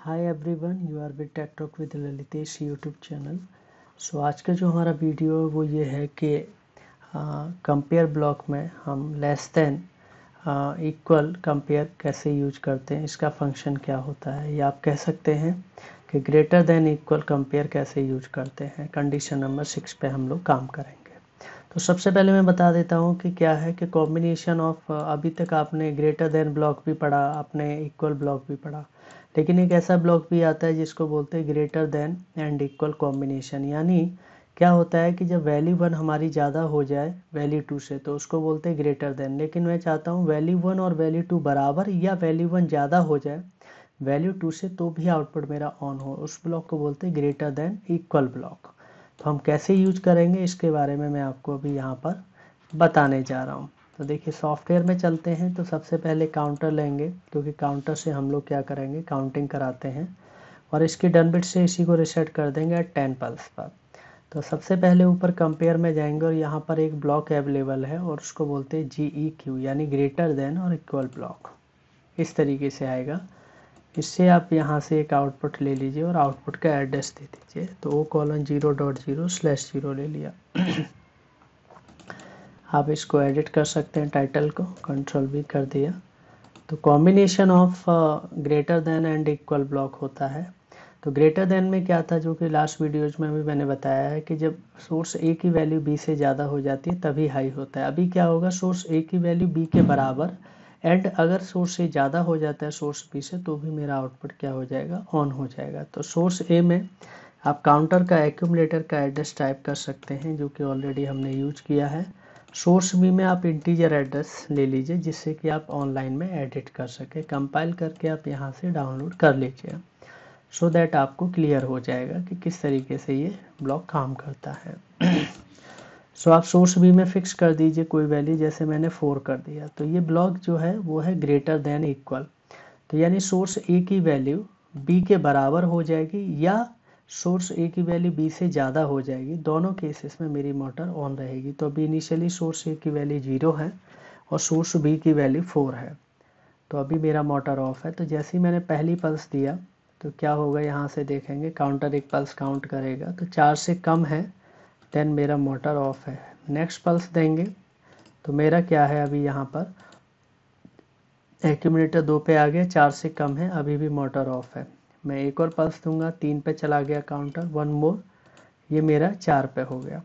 Hi everyone, you are with tech talk with Lalitesh YouTube channel. So आज का जो हमारा वीडियो है वो ये है कि कंपेयर ब्लॉक में हम लेस देन इक्वल कंपेयर कैसे यूज करते हैं, इसका फंक्शन क्या होता है, या आप कह सकते हैं कि ग्रेटर देन इक्वल कंपेयर कैसे यूज करते हैं। कंडीशन नंबर 6 पे हम लोग काम करेंगे। तो सबसे पहले मैं बता देता हूँ कि क्या है कि कॉम्बिनेशन ऑफ, अभी तक आपने ग्रेटर देन ब्लॉक भी पढ़ा, आपने इक्वल ब्लॉक भी पढ़ा, लेकिन एक ऐसा ब्लॉक भी आता है जिसको बोलते हैं greater than and equal combination. यानी क्या होता है कि जब वैल्यू 1 हमारी ज़्यादा हो जाए वैल्यू 2 से, तो उसको बोलते हैं ग्रेटर देन। लेकिन मैं चाहता हूँ वैल्यू 1 और वैल्यू 2 बराबर या वैल्यू 1 ज़्यादा हो जाए वैल्यू 2 से, तो भी आउटपुट मेरा ऑन हो, उस ब्लॉक को बोलते हैं ग्रेटर देन इक्वल ब्लॉक। तो हम कैसे यूज करेंगे इसके बारे में मैं आपको अभी यहाँ पर बताने जा रहा हूँ। तो देखिए, सॉफ्टवेयर में चलते हैं तो सबसे पहले काउंटर लेंगे, क्योंकि काउंटर से हम लोग क्या करेंगे, काउंटिंग कराते हैं, और इसकी डन बिट से इसी को रिसेट कर देंगे 10 पल्स पर। तो सबसे पहले ऊपर कंपेयर में जाएंगे और यहाँ पर एक ब्लॉक अवेलेबल है और उसको बोलते हैं GEQ, यानी ग्रेटर देन और इक्वल ब्लॉक। इस तरीके से आएगा। इससे आप यहाँ से एक आउटपुट ले लीजिए और आउटपुट का एड्रेस दे दीजिए। तो O:0.0/0 ले लिया। आप इसको एडिट कर सकते हैं, टाइटल को कंट्रोल भी कर दिया। तो combination of greater than and equal block होता है। तो ग्रेटर देन में क्या था, जो कि लास्ट वीडियोज में भी मैंने बताया है कि जब सोर्स A की वैल्यू B से ज़्यादा हो जाती है तभी हाई होता है। अभी क्या होगा, सोर्स A की वैल्यू B के बराबर एंड अगर सोर्स A ज़्यादा हो जाता है सोर्स B से, तो भी मेरा आउटपुट क्या हो जाएगा, ऑन हो जाएगा। तो सोर्स A में आप काउंटर का एक्यूमुलेटर का एड्रेस टाइप कर सकते हैं, जो कि ऑलरेडी हमने यूज किया है। सोर्स बी में आप इंटीजर एड्रेस ले लीजिए, जिससे कि आप ऑनलाइन में एडिट कर सके। कंपाइल करके आप यहाँ से डाउनलोड कर लीजिए, सो दैट आपको क्लियर हो जाएगा कि किस तरीके से ये ब्लॉक काम करता है। सो आप सोर्स बी में फिक्स कर दीजिए कोई वैल्यू, जैसे मैंने 4 कर दिया। तो ये ब्लॉक जो है वो है ग्रेटर देन इक्वल। तो यानी सोर्स ए की वैल्यू बी के बराबर हो जाएगी या सोर्स ए की वैल्यू बी से ज़्यादा हो जाएगी। दोनों केसेस में मेरी मोटर ऑन रहेगी। तो अभी इनिशियली सोर्स ए की वैल्यू 0 है और सोर्स बी की वैल्यू 4 है, तो अभी मेरा मोटर ऑफ है। तो जैसे ही मैंने पहली पल्स दिया तो क्या होगा, यहाँ से देखेंगे काउंटर एक पल्स काउंट करेगा, तो 4 से कम है, देन मेरा मोटर ऑफ है। नेक्स्ट पल्स देंगे तो मेरा क्या है, अभी यहाँ पर एक्यूमुलेटर 2 पे आ गया, 4 से कम है, अभी भी मोटर ऑफ है। मैं एक और पल्स दूंगा, 3 पे चला गया काउंटर, 1 मोर, ये मेरा 4 पे हो गया।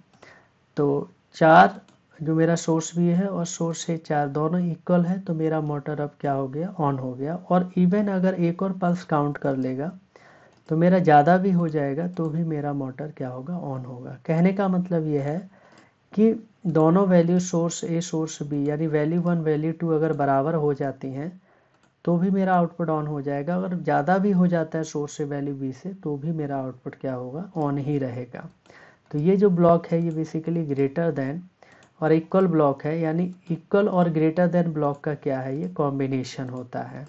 तो 4 जो मेरा सोर्स भी है और सोर्स से 4 दोनों इक्वल है, तो मेरा मोटर अब क्या हो गया, ऑन हो गया। और इवन अगर एक और पल्स काउंट कर लेगा तो मेरा ज़्यादा भी हो जाएगा, तो भी मेरा मोटर क्या होगा, ऑन होगा। कहने का मतलब ये है कि दोनों value source A source B, यानी वैल्यू 1 वैल्यू 2 अगर बराबर हो जाती हैं तो भी मेरा आउटपुट ऑन हो जाएगा। अगर ज़्यादा भी हो जाता है सोर्स से वैल्यू बी से, तो भी मेरा आउटपुट क्या होगा, ऑन ही रहेगा। तो ये जो ब्लॉक है ये बेसिकली ग्रेटर देन और इक्वल ब्लॉक है, यानी इक्वल और ग्रेटर देन ब्लॉक का क्या है, ये कॉम्बिनेशन होता है।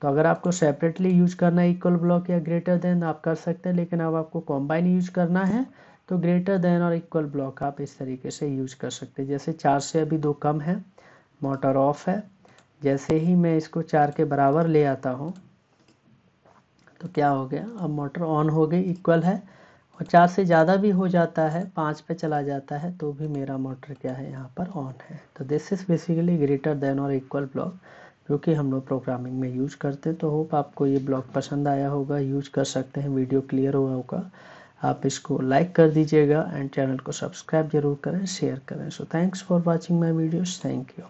तो अगर आपको सेपरेटली यूज करना है इक्वल ब्लॉक या ग्रेटर देन, आप कर सकते हैं, लेकिन अब आपको कॉम्बाइन यूज करना है तो ग्रेटर देन और इक्वल ब्लॉक आप इस तरीके से यूज कर सकते हैं। जैसे 4 से अभी 2 कम है, मोटर ऑफ है। जैसे ही मैं इसको 4 के बराबर ले आता हूँ तो क्या हो गया, अब मोटर ऑन हो गई, इक्वल है। और 4 से ज़्यादा भी हो जाता है, 5 पे चला जाता है, तो भी मेरा मोटर क्या है, यहाँ पर ऑन है। तो this is basically greater than और इक्वल ब्लॉक, जो कि हम लोग प्रोग्रामिंग में यूज करते हैं। तो होप आपको ये ब्लॉक पसंद आया होगा, यूज कर सकते हैं, वीडियो क्लियर हुआ होगा। आप इसको लाइक कर दीजिएगा एंड चैनल को सब्सक्राइब जरूर करें, शेयर करें। So thanks for watching my videos, thank you.